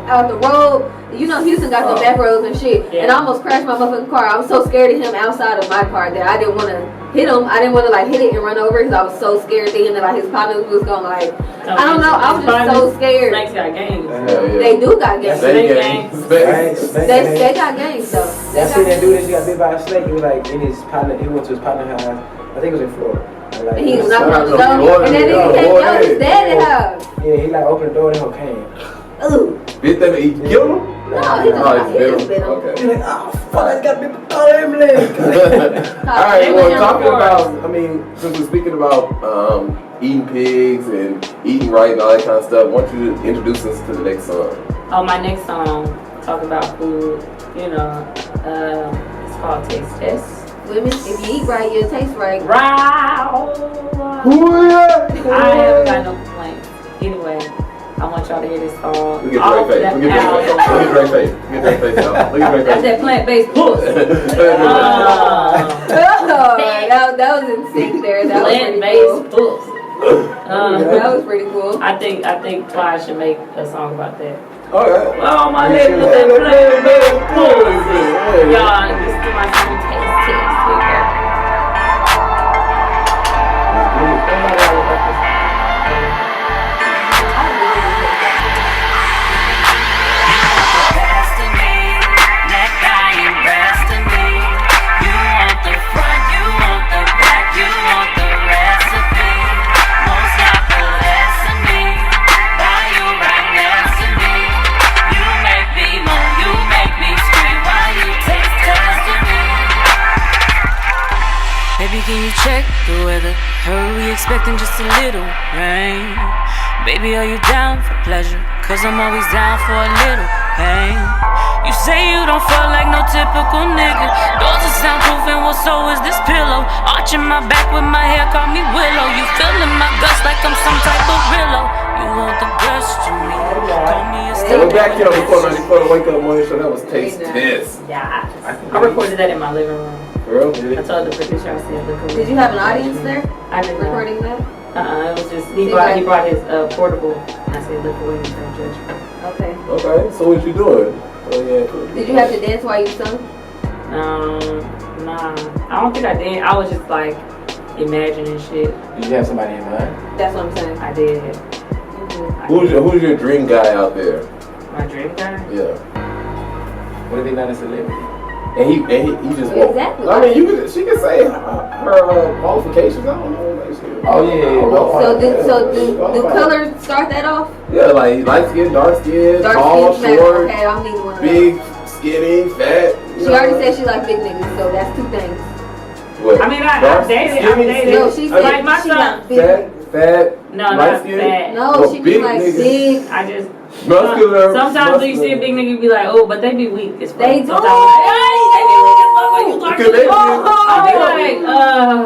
road. You know, Houston got some back roads and shit. Yeah. And I almost crashed my motherfucking car. I was so scared of him outside of my car that I didn't want to hit him. I didn't want to like hit it and run over because I was so scared thinking that like his partner was going like, I don't know. I was just so scared. Snakes got gangs. They do got gangs. They got gangs though. I seen that dude that got bit by a snake. He was like in his partner. He went to his partner house. I think it was in Florida. And he was knocking on the door, and then he came to his daddy's house. Yeah, he like opened the door and he came. Ooh. Did that he killed him? No, he just bit him. Okay. He's like, oh fuck, I got bit by Emily. Alright, well, talking about, since we're speaking about eating pigs and eating right and all that kind of stuff, I want you to introduce us to the next song. Oh, my next song, talk about food, it's called Taste Test. Women, if you eat right, you'll taste right. Wow. I haven't got no complaints. Anyway, I want y'all to hear this song. Look at Drake face. Look at Drake face. Look at Drake face. That's that plant-based puss. That was in sync there. That plant-based puss. That was pretty cool. I think Clyde should make a song about that. Okay. Oh, my lady with that plant-based puss. Y'all, listen to my song Taste Test. Can you check the weather? Heard we expecting just a little rain. Baby, are you down for pleasure? Cause I'm always down for a little pain. You say you don't feel like no typical nigga. Doors are soundproof and well, so is this pillow. Arching my back with my hair, call me Willow. You feeling my guts like I'm some type of Rillo. You want the best of me, call me a star. We're back here before the Wake Up Morning Show. That was Taste Test. Yeah, I recorded that in my living room. Girl, I told the producer, I said, look. Did you have an audience there? I did not. Recording that? It was just, he brought his portable, and I said, look away from judgment. Okay. Okay, so what you doing? Did you have to dance while you sung? Nah. I don't think I did. I was just like, imagining shit. Did you have somebody in mind? That's what I'm saying. I did. Who's your dream guy out there? My dream guy? Yeah. What if they not a celebrity? And he just won't. Exactly. I mean, she can say her qualifications. I don't know. Like, Oh yeah. So do colors start that off? Yeah, like light skin, dark skin, Dark tall, skin, short, okay, I'm needing one of big, skinny, fat. She already said she likes big niggas, so that's 2 things. What? I mean, Dark, I've dated. skinny, No, she said like my she son. likes big niggas. fat, No, light not skin. fat. No, Well, she be big like niggas. big. I just. Muscular. Sometimes when you see a big nigga, you be like, oh, but they be weak as fuck. They do. Sometimes I'm like, hey, they be weak as fuck when you talk to them. I be like,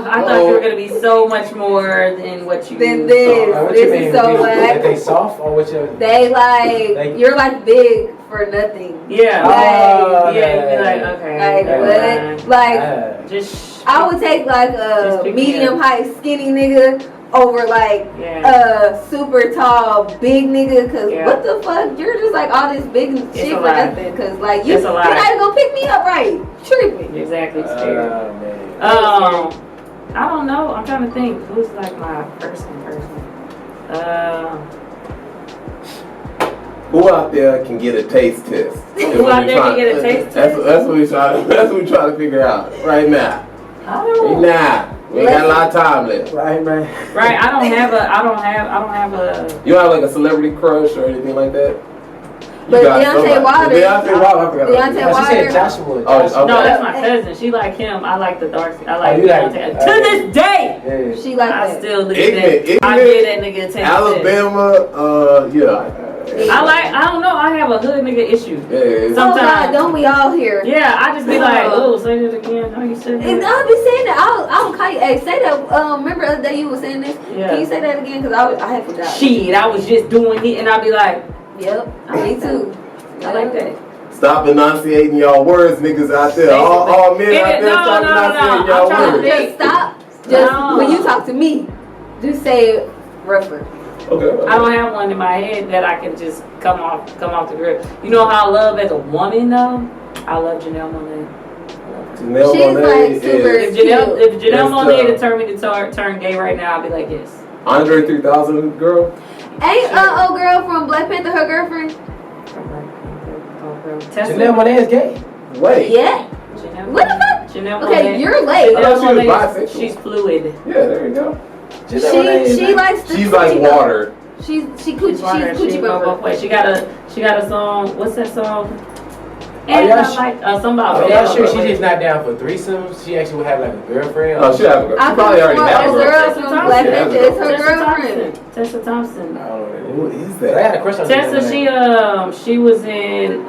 I thought you were gonna be so much more than what you. Than this. What This you is mean? so Are whack. they soft or what you? They like you're like big for nothing. Yeah. Oh, Yeah, you be like, okay. Like what? Like Just. I would take like a pick medium height skinny nigga over like Yeah. super tall big nigga. Cause Yeah. what the fuck? You're just like all this big shit a for lie. nothing. Cause like It's you're a not lie. even gonna pick me up right. Tripping. Exactly. Scared. Man. I don't know. I'm trying to think. Who's like my person? Who out there can get a taste test? Who out there can get a taste test? That's what we trying. That's what we trying to figure out right now. I don't. Nah, we ain't got a lot of time left. Right, man. Right. I don't have a. You don't have like a celebrity crush or anything like that? But Deontay Wilder. Deontay Wilder. I forgot. Deontay She Wilder. said Joshua. Oh, okay. No, that's my cousin. She like him. I like the dark skin. I like you like- Deontay. To this day, Yeah. She like I that. still look at Ignorant, that. I ignorant, give that nigga a taste. Alabama. Yeah. I don't know. I have a hood nigga issue. Yeah. Oh Sometimes. God, don't we all here? Yeah, I just be like, oh, say it again. No, you said And that. I'll be saying that. I'll call you. Hey, say that. Remember the other day you were saying this? Yeah. Can you say that again? Cause I had forgot. Shit, I was just doing it, and I be like, Yep. Me too. I like that. Stop enunciating y'all words, niggas out there. All men out there, stop enunciating y'all I'm trying to words. think. Just stop. Just No. when you talk to me, just say it rougher. Okay. I don't have one in my head that I can just come off the grip. You know how I love as a woman though? I love Janelle Monáe. Janelle She's Monáe like super is cute. If Janelle Monáe tough. determined to turn gay right now, I'd be like, yes. Andre 3000 girl. Ain't old girl from Black Panther her girlfriend? Janelle Monáe is gay. Wait. Yeah. Janelle What the fuck? Janelle Okay, Monáe. you're late. I thought she was Janelle Monáe, bisexual. she's fluid. Yeah, there you go. Janelle Monáe is She likes the She's like coochie water. She She's coochie go both bumper. ways. She got a song. What's that song? Are And y'all I su- like somebody. Are y'all sure she's just not down for threesomes? She actually would have like a girlfriend? Oh, she has a girl. She I probably already could've has a sworn girl. girl from Black She has a Panther is her Tessa girlfriend. Thompson. Tessa Thompson. I don't know. Who is I that? had a crush on Tessa, Janelle Monáe. she was in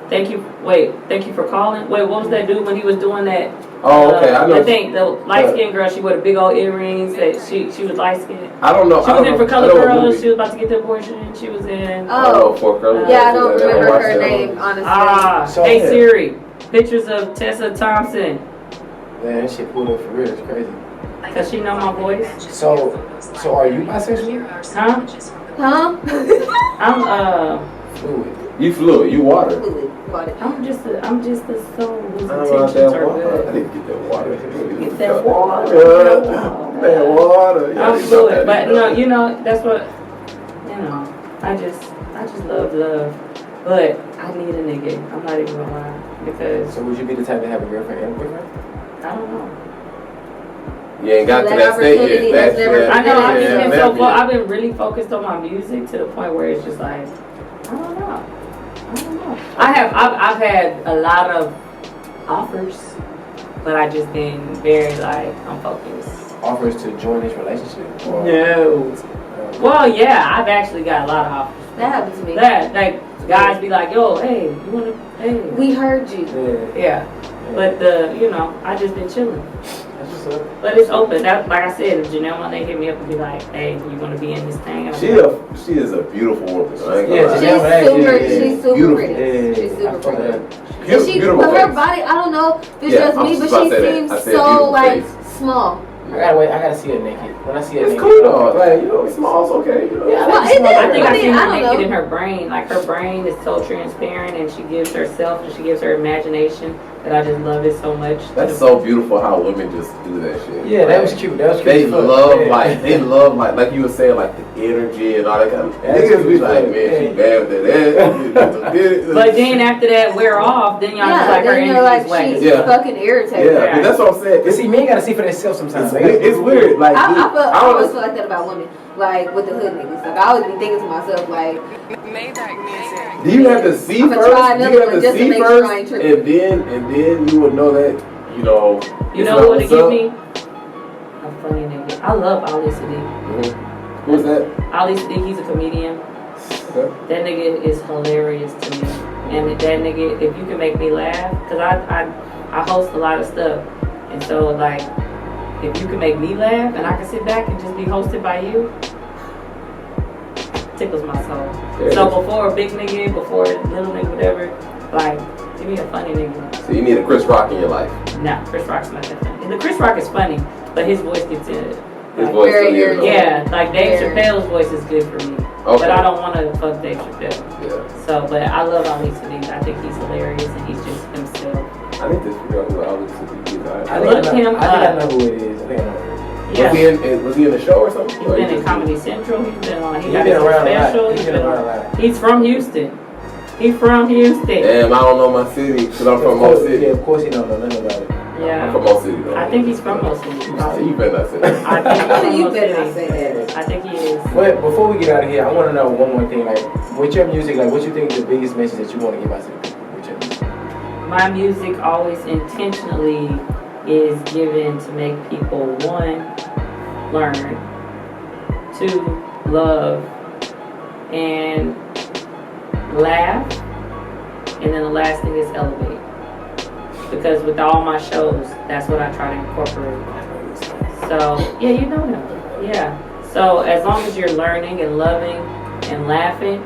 Thank You for Calling. Wait, what was that dude when he was doing that? Oh, okay. I know. I think the light skinned girl, she wore the big old earrings. That she was light skinned. I don't know. She I was don't in know. For Color I know what Girls. movie. She was about to get the abortion. She was in. Oh. For Color Yeah, I Girls. don't never remember watched her that name, one. honestly. So- Hey Siri, pictures of Tessa Thompson. Man, that shit pulled up for real. It's crazy. Cause she know my voice. So are you bisexual? Huh? Huh? I'm Fluid. You fluid. You water. I'm just a soul whose I don't want intentions that are water. I good. need to get that water. Get that water. That water. Yeah, I'm you know fluid, that, but you know. no, you know that's what I just love, but I need a nigga. I'm not even gonna lie because So would you be the type to have a girlfriend and a boyfriend? I don't know. You ain't got to That that stage opportunity yet. has never- I know I've yeah, just been never yet. I've been really focused on my music to the point where it's just like I don't know. I've had a lot of offers, but I just been very like I'm focused. Offers to join this relationship? Or- No. Well, yeah, I've actually got a lot of offers. That happened to me. That like guys be like, yo, hey, you wanna hey. We heard you. Yeah. Yeah. But I just been chilling. That's what's up. But it's open. That, like I said, if Janelle Monáe hit me up and be like, "Hey, you want to be in this thing?" And I'm like, She is a beautiful woman. I ain't gonna Yeah, lie. She's super Beautiful. pretty. Yeah. She's super I fuck pretty. with her. And she, Beautiful but her face. body, I don't know if it's Yeah, just I me, was but about she to say that. seems I said so beautiful like face. small. I gotta see her naked. When I see her It's naked, cool though. Like, you know, small's okay. You know? Yeah, Well, it is. I think I I mean, seen I her don't naked know. in her brain. Like her brain is so transparent, and she gives herself and she gives her imagination that I just love it so much. That's so beautiful how women just do that shit. Yeah, that was cute. That was cute. They love like you were saying, like the energy and all that kind of. Niggas be like, man, she bad with that. But then after that wear off, then y'all just like her energy is whack. She's fucking irritating. Yeah, but that's what I'm saying. But see, men gotta see for themselves sometimes. It's weird. Like I always feel like that about women. Like with the hood niggas. Like I always be thinking to myself, like, do you have to see first? Do you have to see first, and then you would know that You know what to give me? A funny nigga. I love Ali Sadiq. Who's that? Ali Sadiq, he's a comedian. Okay. That nigga is hilarious to me. And that nigga, if you can make me laugh, because I host a lot of stuff. And so, like, if you can make me laugh and I can sit back and just be hosted by you, tickles my soul. So before a big nigga, before a little nigga, whatever, like, give me a funny nigga. So you need a Chris Rock in your life. Nah, Chris Rock's not that funny. And the Chris Rock is funny, but his voice gets in it. His voice is weird. Yeah, like Dave Chappelle's voice is good for me. Okay. But I don't want to fuck Dave Chappelle. Yeah. So, but I love Ali Sadiq. I think he's hilarious and he's just himself. I need to figure out who Ali Sadiq is. I think I know who it is. I think I know who it is. Yeah. Was he in the show or something? He's been in Comedy Central. He's been on. He got been his around special. a lot. He's been around a lot. He's from Houston. He's from Houston. Damn, I don't know my city because I'm from Mo City. Yeah, of course he don't know nothing about it. Yeah. I'm from Mo City though. I think he's from Mo City. You better not say that. I think he's from You Mo better not City. say that. I think he is. But before we get out of here, I want to know one more thing. Like, with your music, like, what you think is the biggest message that you want to give out to the people with your music? My music always intentionally is given to make people, one, learn, two, love, and laugh, and then the last thing is elevate. Because with all my shows, that's what I try to incorporate. So, yeah, you know him. Yeah. So as long as you're learning and loving and laughing,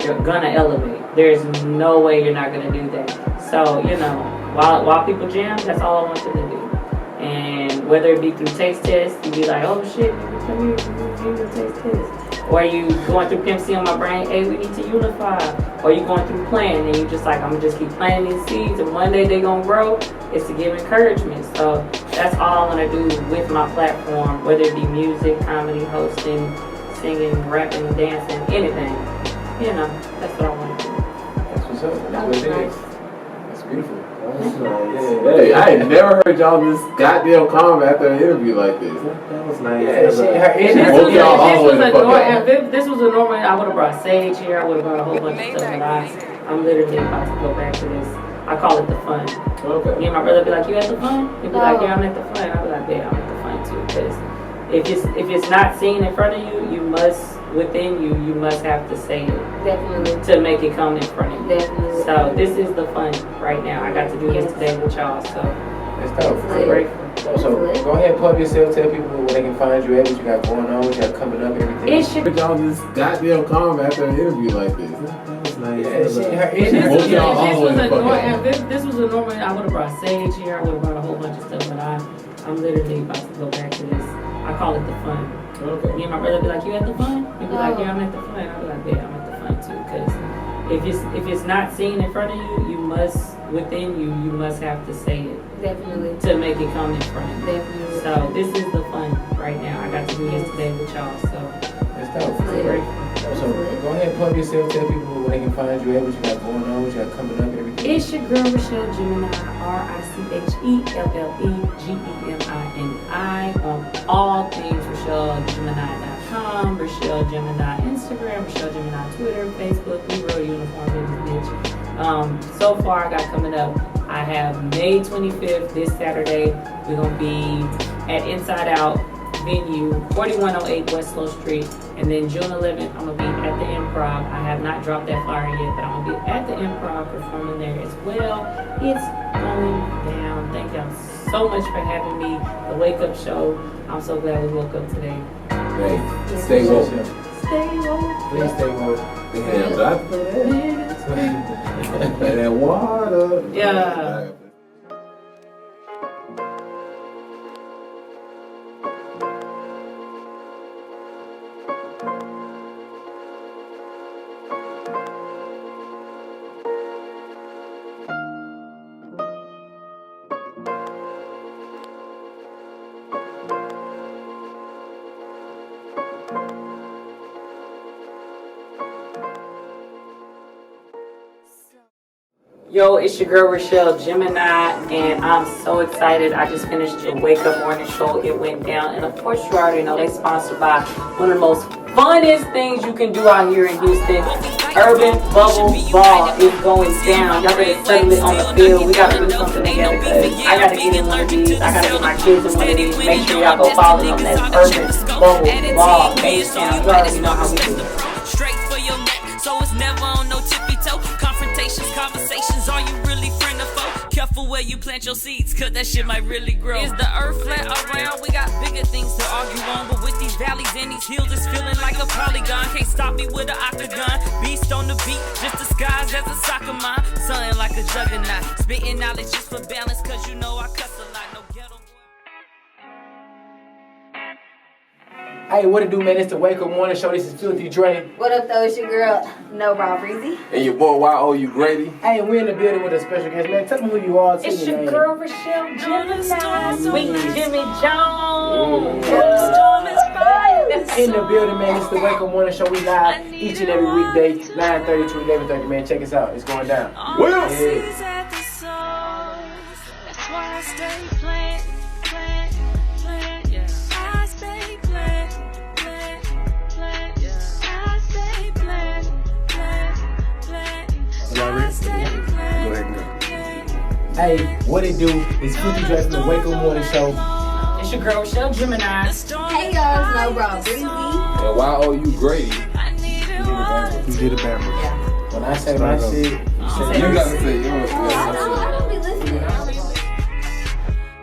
you're gonna elevate. There's no way you're not gonna do that. So, you know, while people jam, that's all I want them to do. And whether it be through taste tests, you be like, oh shit, come here, do the taste test. Or you going through Pimp C on my brain, hey, we need to unify. Or you going through planting and you just like, I'm gonna just keep planting these seeds and one day they gonna grow. It's to give encouragement. So that's all I wanna do with my platform, whether it be music, comedy, hosting, singing, rapping, dancing, anything. You know, that's what I wanna do. That's what's up. That's what it is. That's beautiful. Hey, I ain't never heard y'all this goddamn calm after an interview like this. That was nice. Yeah, This was a normal. I would have brought Sage here. I would have brought a whole bunch of stuff. But I'm literally about to go back to this. I call it the fun. Okay. Me and my brother be like, "You at the fun?" He'd be like, "Yeah, I'm at the fun." I'd be like, "Yeah, I'm at the fun too." Because if it's not seen in front of you, you must within you must have to say it. Definitely. To make it come in front of you. Definitely. So this is the fun right now. I got to do this today with y'all. So That's dope. I'm grateful. So go ahead and plug yourself. Tell people where they can find you at, what you got going on, what you got coming up, everything. It should. Y'all this goddamn calm after an interview like this. That was nice. This was a normal. I would have brought Sage here. I would have brought a whole bunch of stuff, but I'm literally about to go back to this. I call it the fun. Okay. Me and my brother be like, "You at the fun?" He'd be like, "Yeah, I'm at the fun." I'd be like, "Yeah, I'm at the fun too." Because if it's not seen in front of you, you must within you must have to say it. Definitely. To make it come in front of you. Definitely. So this is the fun right now. I got to do this today with y'all. So That's dope. I'm grateful. So go ahead and plug yourself. Tell people where they can find you at, what you got going on, what you got coming up, everything. It's your girl Richelle Gemini, RicheelleGemini on all things RichelleGemini.com, Richelle Gemini Instagram, Richelle Gemini Twitter, Facebook. We real uniform in this bitch. So far I got coming up. I have May 25th this Saturday. We're gonna be at Inside Out venue, 4108 West Slow Street. And then June 11th, I'm going to be at the Improv. I have not dropped that flyer yet, but I'm going to be at the Improv performing there as well. It's going down. Thank y'all so much for having me. The Wake Up Show. I'm so glad we woke up today. Hey, stay woke. Stay woke. Please stay woke. Damn, that water. Yeah. Yo, it's your girl Richelle Gemini, and I'm so excited. I just finished the Wake Up Morning Show. It went down, and of course you already know they sponsored by one of the most funnest things you can do out here in Houston. Urban Bubble Ball is going down. Y'all better settle it on the field. We gotta do something together, because I gotta get in one of these. I gotta get my kids in one of these. Make sure y'all go follow them. That's Urban Bubble Ball. H-Town. You already know how we do it. Straight for your neck, so it's never on no tippy toe. Confrontations, conversations, are you really friend or foe? Careful where you plant your seeds, cause that shit might really grow. Is the earth flat around? We got bigger things to argue on, but with these valleys and these hills, it's feeling like a polygon. Can't stop me with an octagon. Beast on the beat, just disguised as a soccer mom. Something like a juggernaut, spitting knowledge just for balance, cause you know I cuss a lot. No ghetto. Hey, what it do, man? It's the Wake Up Morning Show. This is Filthy Dre. What up, though? It's your girl, No Bra Breezy. And your boy YOU Grady. Hey, we're in the building with a special guest, man. Tell me who you are. It's your girl Richelle Gemini, Sweet Gemi Jones. In the building, man. It's the Wake Up Morning Show. We live each and every weekday, 9:30 to 11:30, man. Check us out. It's going down. Well. Yeah. That's why I stay playing, yeah. I stay playing, yeah. I stay playing, Hey, what it do? It's Filthy Dre from the Wake Up Morning Show. It's your girl Richelle Gemini. Hey, y'all. It's No Bra Breezy. And YOU Grady. You did it backwards. When I say my shit, you say You gotta say yours. I don't be